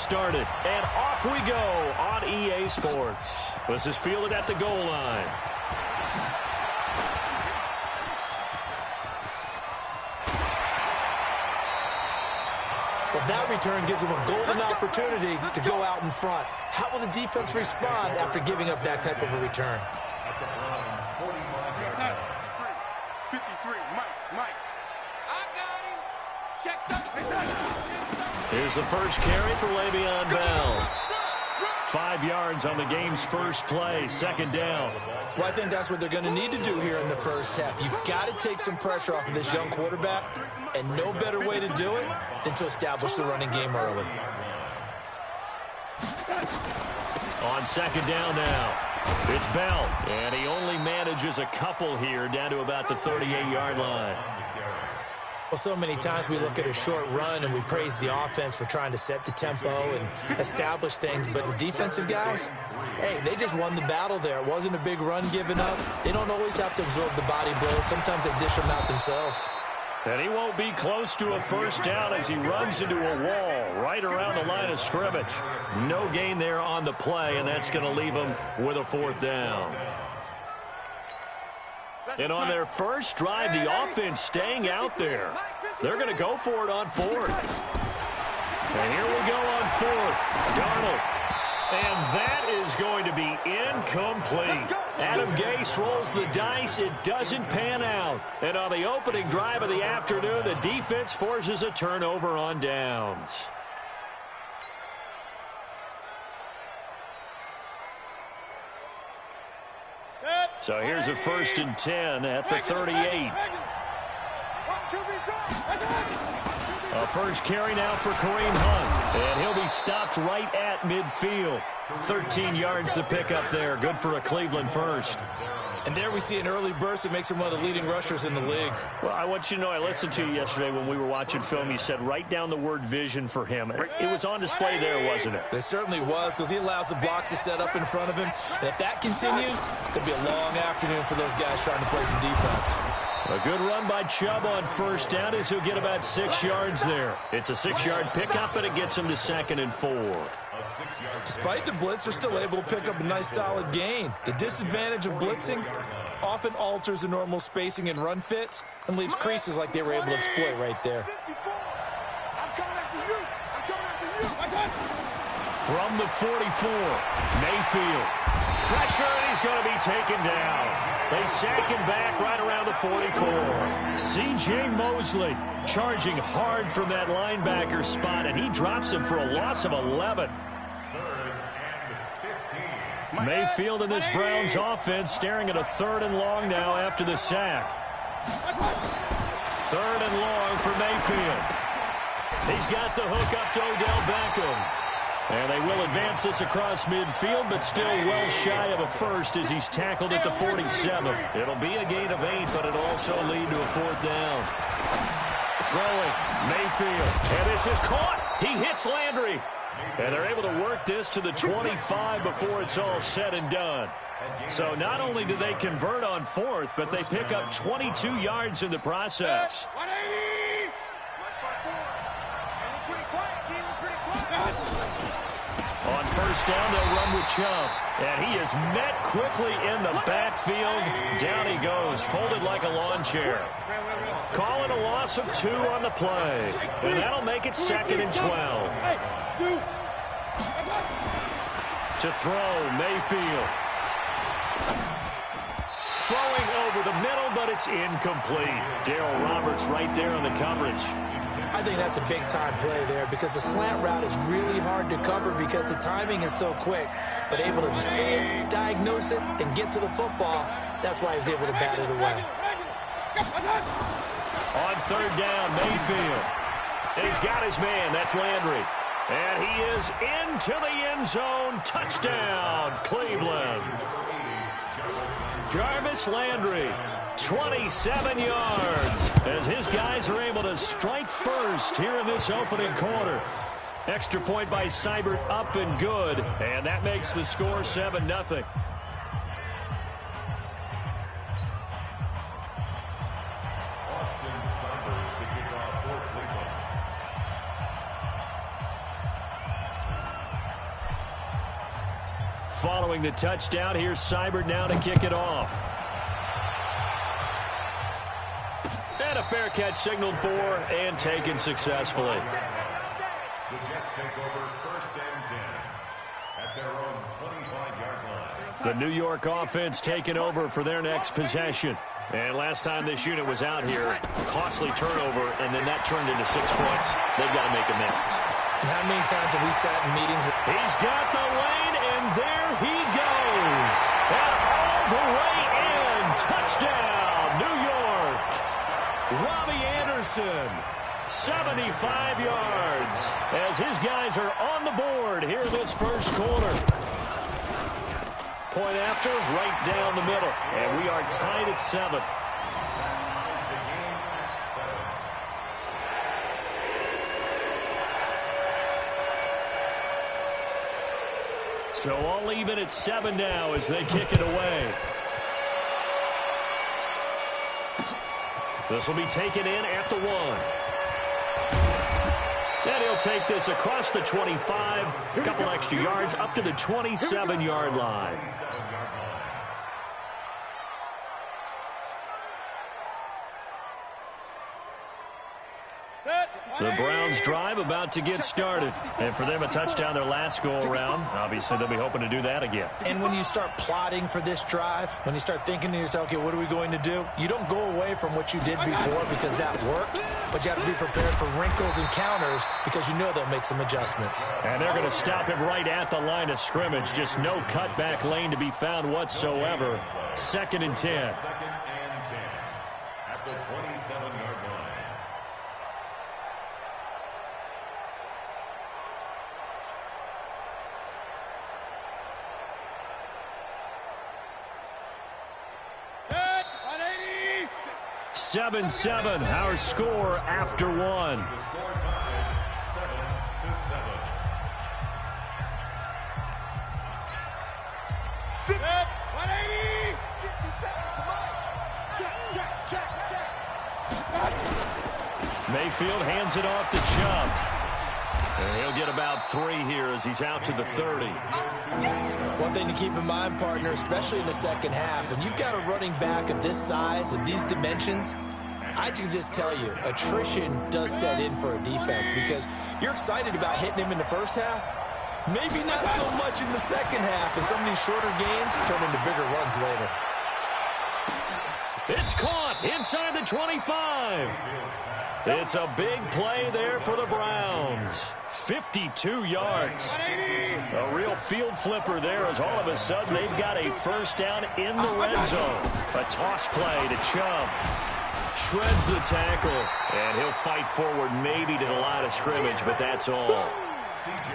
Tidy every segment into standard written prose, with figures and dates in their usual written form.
started, and off we go on EA Sports. This is fielded at the goal line. Well, that return gives them a golden opportunity to go out in front. How will the defense respond after giving up that type of a return? 53, Mike. I got him. Checked up. Here's the first carry for Le'Veon Bell. 5 yards on the game's first play, second down. Well, I think that's what they're going to need to do here in the first half. You've got to take some pressure off of this young quarterback, and no better way to do it than to establish the running game early. On second down now, it's Bell, and he only manages a couple here down to about the 38-yard line. Well, so many times we look at a short run and we praise the offense for trying to set the tempo and establish things, but the defensive guys, hey, they just won the battle there. It wasn't a big run given up. They don't always have to absorb the body blows. Sometimes they dish them out themselves. And he won't be close to a first down as he runs into a wall right around the line of scrimmage. No gain there on the play, and that's going to leave him with a fourth down. And on their first drive, the offense staying out there. They're going to go for it on fourth. And here we go on fourth. Darnold. And that is going to be incomplete. Adam Gase rolls the dice. It doesn't pan out. And on the opening drive of the afternoon, the defense forces a turnover on downs. So here's a 1st and 10 at the 38. A first carry now for Kareem Hunt. And he'll be stopped right at midfield. 13 yards to pick up there. Good for a Cleveland first. And there we see an early burst that makes him one of the leading rushers in the league. Well, I want you to know, I listened to you yesterday when we were watching film. You said write down the word vision for him. It was on display there, wasn't it? It certainly was, because he allows the blocks to set up in front of him. And if that continues, there'll be a long afternoon for those guys trying to play some defense. A good run by Chubb on first down as he'll get about 6 yards there. It's a 6-yard pickup, and it gets him to 2nd and 4. Despite the blitz, they're still able to pick up a nice solid gain. The disadvantage of blitzing often alters the normal spacing and run fits and leaves creases like they were able to exploit right there. From the 44, Mayfield. Pressure, and he's going to be taken down. They sack him back right around the 44. C.J. Mosley charging hard from that linebacker spot, and he drops him for a loss of 11. Mayfield in this Browns offense staring at a 3rd and long now after the sack. 3rd and long for Mayfield. He's got the hook up to Odell Beckham. And they will advance this across midfield, but still well shy of a first as he's tackled at the 47. It'll be a gain of 8, but it'll also lead to a 4th down. Throwing, Mayfield. And this is caught. He hits Landry. And they're able to work this to the 25 before it's all said and done. So not only do they convert on 4th, but they pick up 22 yards in the process. On first down, they'll run with Chubb. And he is met quickly in the backfield. Down he goes, folded like a lawn chair. Calling a loss of 2 on the play. And that'll make it 2nd and 12. To throw, Mayfield. Throwing over the middle, but it's incomplete. Darryl Roberts right there on the coverage. I think that's a big-time play there because the slant route is really hard to cover because the timing is so quick. But able to see it, diagnose it, and get to the football, that's why he's able to bat it away. On 3rd down, Mayfield. And he's got his man. That's Landry. And he is into the end zone. Touchdown, Cleveland. Jarvis Landry, 27 yards, as his guys are able to strike first here in this opening quarter. Extra point by Seibert up and good, and that makes the score 7-0. following the touchdown. Here's Seibert now to kick it off. And a fair catch signaled for and taken successfully. The Jets take over 1st and 10 at their own 25-yard line. The New York offense taking over for their next possession. And last time this unit was out here, costly turnover, and then that turned into 6 points. They've got to make amends. And how many times have we sat in meetings? He's got the lane, and there he goes. And all the way in. Touchdown, New York. Robbie Anderson, 75 yards, as his guys are on the board here this first quarter. Point after, right down the middle. And we are tied at 7. So all even at 7 now as they kick it away. This will be taken in at the 1. And he'll take this across the 25, a couple extra yards up to the 27-yard line. The Browns drive about to get started. And for them, a touchdown their last go-around. Obviously, they'll be hoping to do that again. And when you start plotting for this drive, when you start thinking to yourself, okay, what are we going to do? You don't go away from what you did before because that worked, but you have to be prepared for wrinkles and counters because you know they'll make some adjustments. And they're going to stop him right at the line of scrimmage. Just no cutback lane to be found whatsoever. 2nd and 10. 2nd and 10 at the 27-yard line. Seven, our score after 1. The score tied 7-7. Set, 180. Check. Mayfield hands it off to Chubb. And he'll get about 3 here as he's out to the 30. One thing to keep in mind, partner, especially in the second half, and you've got a running back of this size, of these dimensions, I can just tell you, attrition does set in for a defense because you're excited about hitting him in the first half. Maybe not so much in the second half, and some of these shorter gains turn into bigger runs later. It's caught inside the 25. It's a big play there for the Browns. 52 yards. A real field flipper there as all of a sudden they've got a first down in the red zone. A toss play to Chubb. Shreds the tackle, and he'll fight forward maybe to the line of scrimmage, but that's all.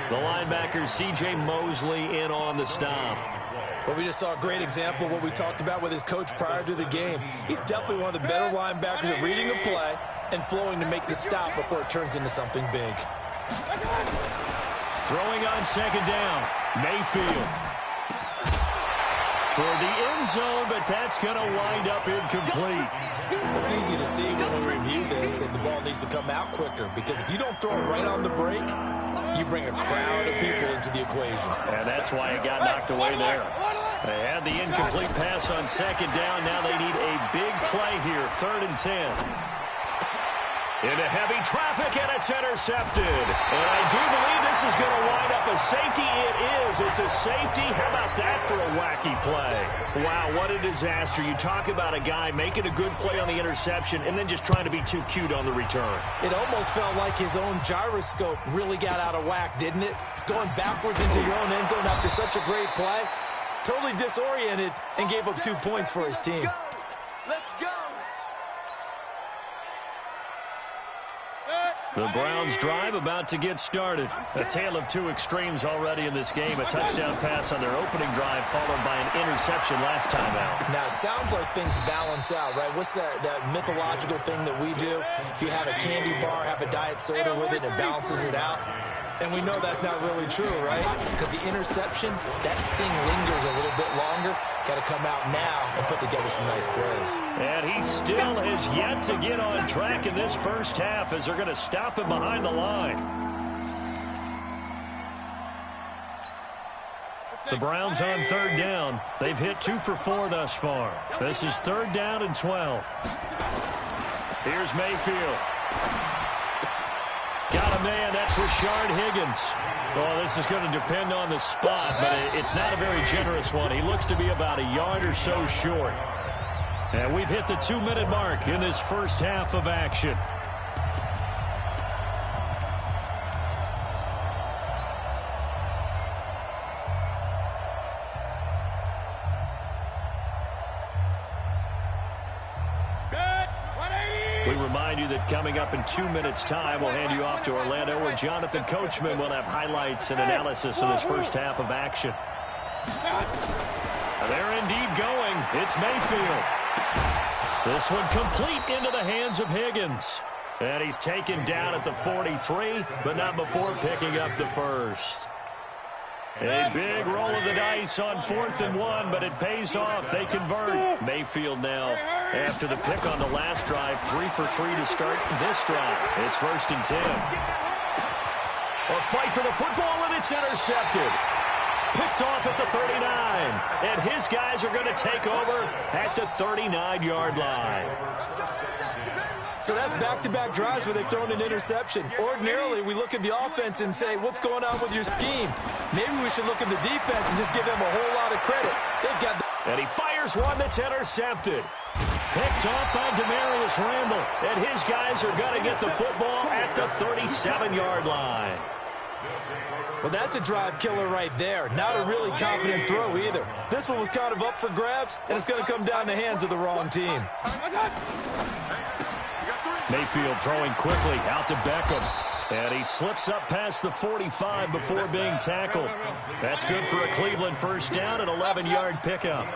The linebacker, C.J. Mosley, in on the stop. Well, we just saw a great example of what we talked about with his coach prior to the game. He's definitely one of the better linebackers at reading a play and flowing to make the stop before it turns into something big. Throwing on 2nd down, Mayfield. For the end zone, but that's going to wind up incomplete. It's easy to see when we review this that the ball needs to come out quicker because if you don't throw it right on the break, you bring a crowd of people into the equation. And that's why it got knocked away there. They had the incomplete pass on 2nd down. Now they need a big play here, 3rd and 10. Into heavy traffic, and it's intercepted. And I do believe this is going to wind up a safety. It is. It's a safety. How about that for a wacky play? Wow, what a disaster. You talk about a guy making a good play on the interception and then just trying to be too cute on the return. It almost felt like his own gyroscope really got out of whack, didn't it? Going backwards into your own end zone after such a great play. Totally disoriented and gave up 2 points for his team. Let's go. The Browns drive about to get started. A tale of 2 extremes already in this game. A touchdown pass on their opening drive followed by an interception last time out. Now, it sounds like things balance out, right? What's that mythological thing that we do? If you have a candy bar, have a diet soda with it, it balances it out. And we know that's not really true, right? Because the interception, that sting lingers a little bit longer. Got to come out now and put together some nice plays. And he still has yet to get on track in this first half as they're going to stop him behind the line. The Browns on third down. They've hit 2 for 4 thus far. This is 3rd down and 12. Here's Mayfield. Got a man. That's Rashard Higgins. Well, this is going to depend on the spot, but it's not a very generous one. He looks to be about a yard or so short. And we've hit the 2-minute mark in this first half of action. We remind you that coming up in 2 minutes' time, we'll hand you off to Orlando, where Jonathan Coachman will have highlights and analysis of this first half of action. They're indeed going. It's Mayfield. This one complete into the hands of Higgins. And he's taken down at the 43, but not before picking up the first. A big roll of the dice on 4th and 1, but it pays off. They convert. Mayfield now, after the pick on the last drive, 3 for 3 to start this drive. It's 1st and 10. A fight for the football, and it's intercepted. Picked off at the 39. And his guys are going to take over at the 39-yard line. So that's back-to-back drives where they've thrown an interception. Ordinarily, we look at the offense and say, what's going on with your scheme? Maybe we should look at the defense and just give them a whole lot of credit. They've got and he fires one that's intercepted. Picked off by Demarius Randall. And his guys are going to get the football at the 37-yard line. Well, that's a drive killer right there. Not a really confident throw either. This one was kind of up for grabs, and it's going to come down the hands of the wrong team. Mayfield throwing quickly out to Beckham. And he slips up past the 45 before being tackled. That's good for a Cleveland first down, an 11-yard pickup.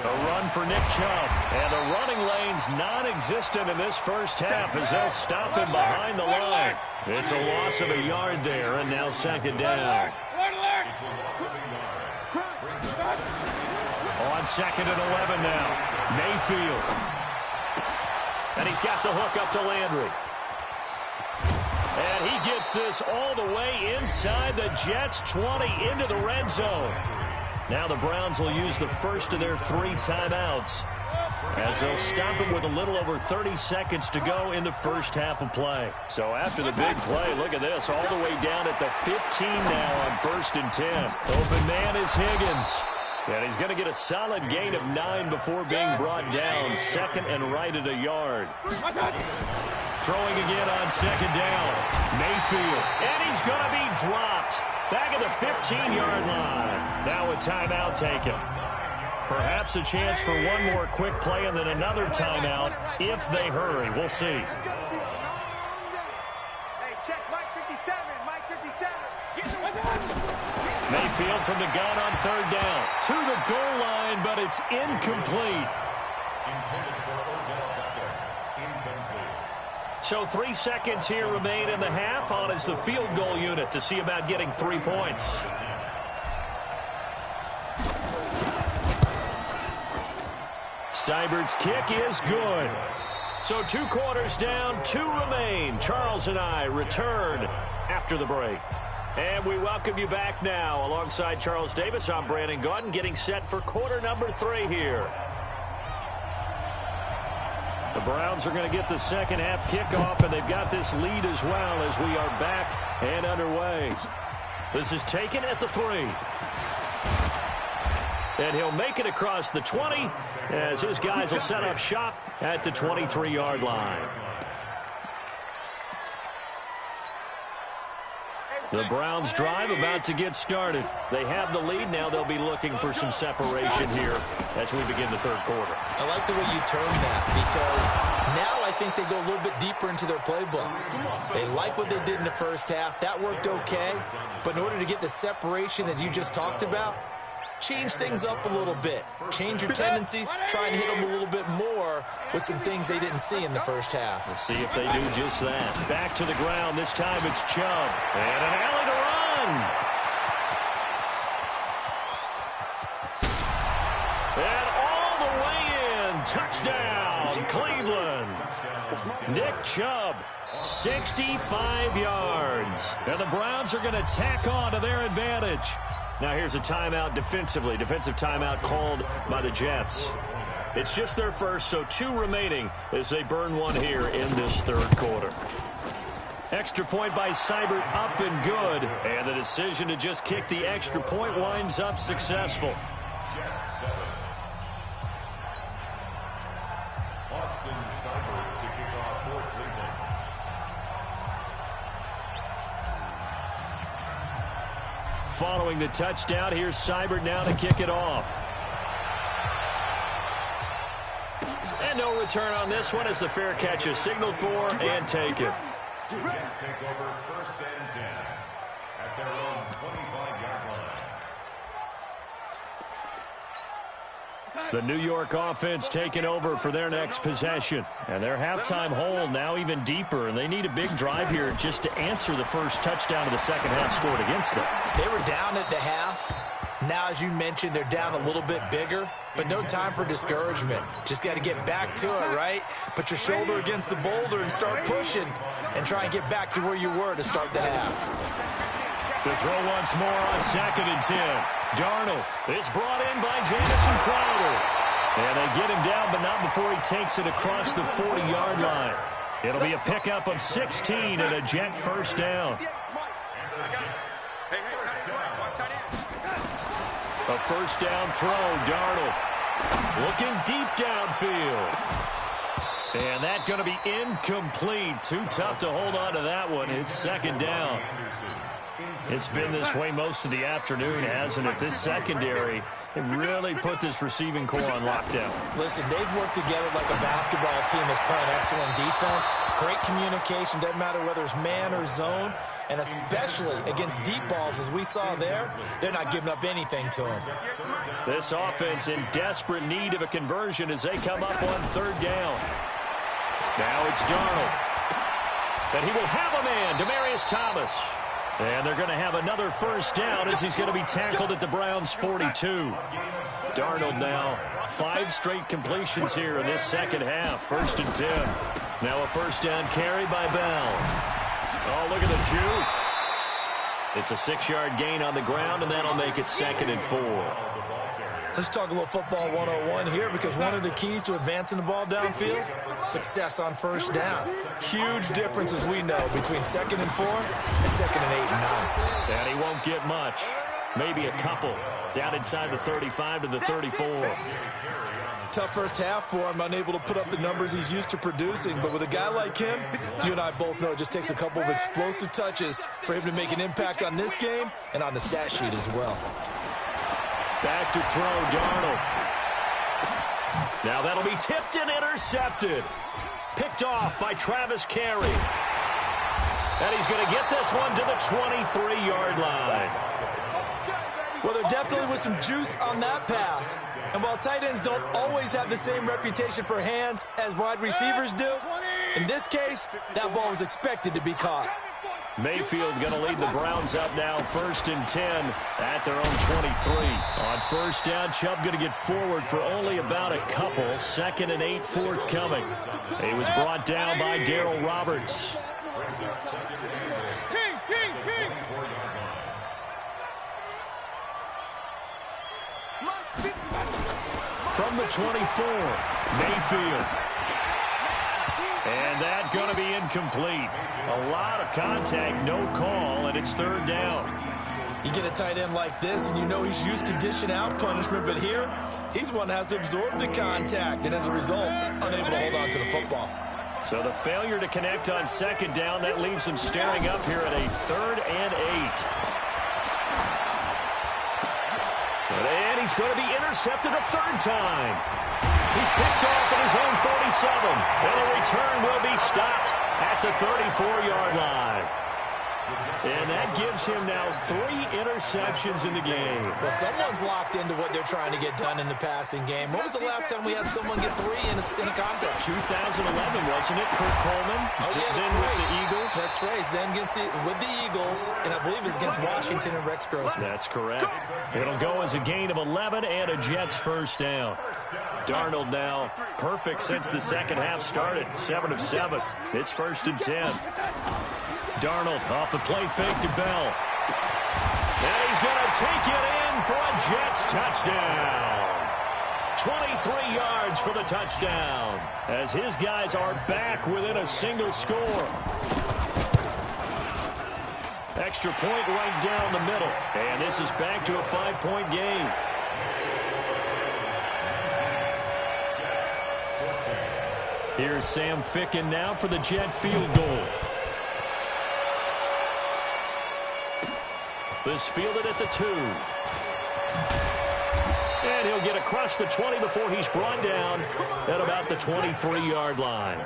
A run for Nick Chubb. And the running lane's non-existent in this first half as they'll stop him behind the line. It's a loss of a yard there, and now 2nd down. On 2nd and 11 now. Mayfield. And he's got the hook up to Landry. And he gets this all the way inside the Jets' 20 into the red zone. Now the Browns will use the first of their 3 timeouts as they'll stop him with a little over 30 seconds to go in the first half of play. So after the big play, look at this, all the way down at the 15 now on 1st and 10. Open man is Higgins. And he's going to get a solid gain of 9 before being brought down. 2nd and right at a yard. Throwing again on 2nd down. Mayfield. And he's going to be dropped. Back at the 15-yard line. Now a timeout taken. Perhaps a chance for one more quick play and then another timeout if they hurry. We'll see. Hey, check Mike 57. Mike 57. Mayfield from the gun on 3rd down. To the goal line, but it's incomplete. So 3 seconds here remain in the half. On is the field goal unit to see about getting 3 points. Seibert's kick is good. So 2 quarters down, 2 remain. Charles and I return after the break. And we welcome you back now. Alongside Charles Davis, I'm Brandon Gaudin, getting set for quarter number 3 here. The Browns are going to get the second half kickoff, and they've got this lead as well as we are back and underway. This is taken at the 3. And he'll make it across the 20 as his guys will set up shop at the 23-yard line. The Browns drive about to get started. They have the lead. Now they'll be looking for some separation here as we begin the 3rd quarter. I like the way you term that because now I think they go a little bit deeper into their playbook. They like what they did in the first half. That worked okay. But in order to get the separation that you just talked about, change things up a little bit. Change your tendencies. Try and hit them a little bit more with some things they didn't see in the first half. We'll see if they do just that. Back to the ground. This time it's Chubb. And an alley to run. And all the way in. Touchdown, Cleveland. Nick Chubb 65 yards. And the Browns are going to tack on to their advantage. Now here's a timeout defensively. Defensive timeout called by the Jets. It's just their first, so 2 remaining as they burn one here in this third quarter. Extra point by Seibert, up and good. And the decision to just kick the extra point winds up successful. Following the touchdown, here's Seibert now to kick it off. And no return on this one as the fair catch is signaled for and taken. The Jets take over 1st and 10 at their own 25-yard line. The New York offense taking over for their next possession. And their halftime hole now even deeper, and they need a big drive here just to answer the first touchdown of the second half scored against them. They were down at the half. Now, as you mentioned, they're down a little bit bigger, but no time for discouragement. Just got to get back to it, right? Put your shoulder against the boulder and start pushing and try and get back to where you were to start the half. To throw once more on 2nd and 10. Darnold is brought in by Jamison Crowder. And they get him down, but not before he takes it across the 40-yard line. It'll be a pickup of 16 and a Jet first down. A first down throw, Darnold looking deep downfield. And that's going to be incomplete. Too tough to hold on to that one. It's 2nd down. It's been this way most of the afternoon, hasn't it? This secondary, they really put this receiving core on lockdown. Listen, they've worked together like a basketball team that's playing excellent defense. Great communication, doesn't matter whether it's man or zone. And especially against deep balls, as we saw there, they're not giving up anything to them. This offense in desperate need of a conversion as they come up on 3rd down. Now it's Darnold. And he will have a man, Demaryius Thomas. And they're going to have another first down as he's going to be tackled at the Browns' 42. Darnold now 5 straight completions here in this second half. 1st and 10. Now a first down carry by Bell. Oh, look at the juke. It's a 6-yard gain on the ground, and that'll make it 2nd and 4. Let's talk a little football 101 here, because one of the keys to advancing the ball downfield, success on first down. Huge difference, as we know, between 2nd and 4 and 2nd and 8 and 9. And he won't get much. Maybe a couple. Down inside the 35 to the 34. Tough first half for him, unable to put up the numbers he's used to producing. But with a guy like him, you and I both know it just takes a couple of explosive touches for him to make an impact on this game and on the stat sheet as well. Back to throw, Darnold. Now that'll be tipped and intercepted. Picked off by Travis Carey. And he's going to get this one to the 23-yard line. Well, there definitely was some juice on that pass. And while tight ends don't always have the same reputation for hands as wide receivers do, in this case, that ball was expected to be caught. Mayfield going to lead the Browns up now, 1st and 10 at their own 23. On first down, Chubb going to get forward for only about a couple. 2nd and 8 forthcoming. He was brought down by Darryl Roberts. From the 24, Mayfield. And that's going to be incomplete. A lot of contact, no call, and it's 3rd down. You get a tight end like this, and you know he's used to dishing out punishment, but here, he's one that has to absorb the contact, and as a result, unable to hold on to the football. So the failure to connect on 2nd down, that leaves him staring up here at a 3rd and 8. And he's going to be intercepted a 3rd time. He's picked off at his own 47, and a return will be stopped at the 34-yard line. And that gives him now 3 interceptions in the game. Well, someone's locked into what they're trying to get done in the passing game. When was the last time we had someone get 3 in a contest? 2011, wasn't it? Kurt Coleman. Oh, yeah, that's then right. with the Eagles. That's right. Then with the Eagles, and I believe it's against Washington and Rex Grossman. That's correct. It'll go as a gain of 11 and a Jets first down. Darnold now perfect since the second half started. 7 of 7. It's 1st and 10. Darnold off the play fake to Bell. And he's going to take it in for a Jets touchdown. 23 yards for the touchdown as his guys are back within a single score. Extra point right down the middle. And this is back to a 5-point game. Here's Sam Ficken now for the Jet field goal. This fielded at the 2. And he'll get across the 20 before he's brought down at about the 23-yard line.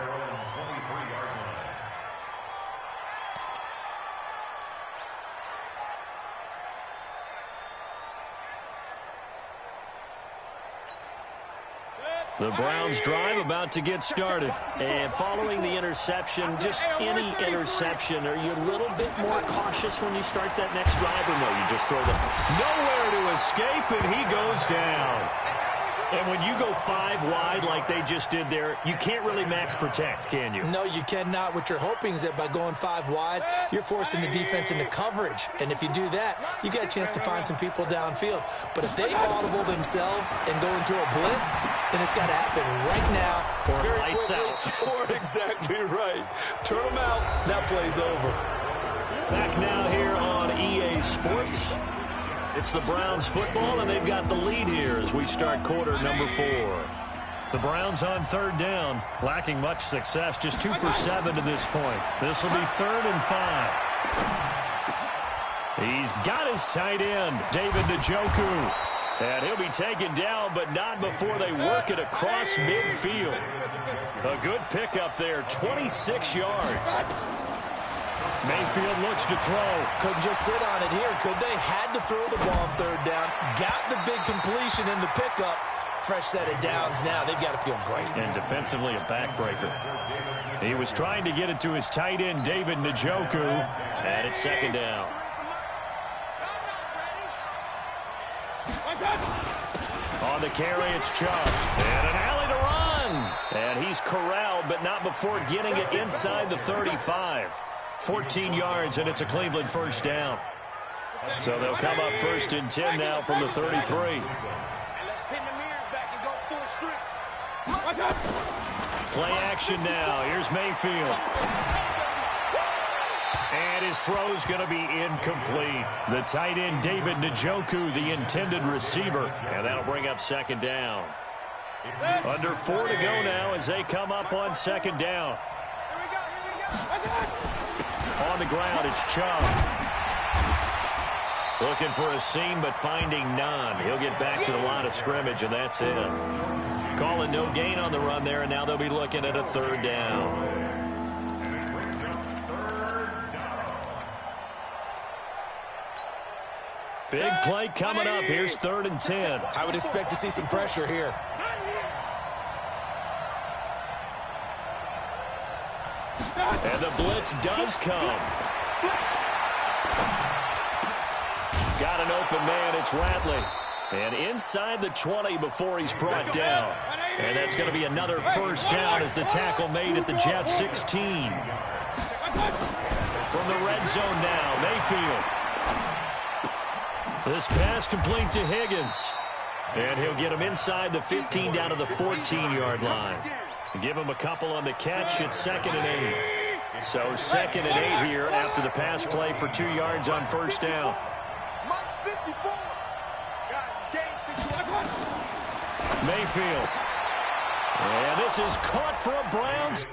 The Browns drive about to get started. And following the interception, just any interception, are you a little bit more cautious when you start that next drive, or no? You just throw the nowhere to escape, and he goes down. And when you go 5 wide like they just did there, you can't really max protect, can you? No, you cannot. What you're hoping is that by going 5 wide, you're forcing the defense into coverage. And if you do that, you got a chance to find some people downfield. But if they audible themselves and go into a blitz, then it's got to happen right now. Or lights out. Or exactly right. Turn them out. That play's over. Back now here on EA Sports. It's the Browns football, and they've got the lead here as we start quarter number 4. The Browns on 3rd down, lacking much success, just 2 for 7 to this point. This will be 3rd and 5. He's got his tight end, David Njoku. And he'll be taken down, but not before they work it across midfield. A good pickup there, 26 yards. Mayfield looks to throw. Couldn't just sit on it here, could they? Had to throw the ball on 3rd down. Got the big completion in the pickup. Fresh set of downs now. They've got to feel great. And defensively a backbreaker. He was trying to get it to his tight end, David Njoku. And it's 2nd down. On the carry, it's Chubb. And an alley to run. And he's corralled, but not before getting it inside the 35. 14 yards, and it's a Cleveland 1st down. So they'll come up 1st and 10 now from the 33. And let's pin the mirrors back and go full strip. Play action now. Here's Mayfield. And his throw's going to be incomplete. The tight end, David Njoku, the intended receiver. And that'll bring up 2nd down. Under 4 to go now as they come up on 2nd down. On the ground, it's Chubb. Looking for a seam, but finding none. He'll get back to the line of scrimmage, and that's it. Calling no gain on the run there, and now they'll be looking at a 3rd down. Big play coming up. Here's 3rd and 10. I would expect to see some pressure here. And the blitz does come. Got an open man. It's Ratley. And inside the 20 before he's brought down. And that's going to be another 1st down as the tackle made at the Jets 16. From the red zone now, Mayfield. This pass complete to Higgins. And he'll get him inside the 15 down to the 14-yard line. Give him a couple on the catch. It's 2nd and 8. So 2nd and 8 here after the pass play for 2 yards on 1st down. Mayfield. And this is caught for a Browns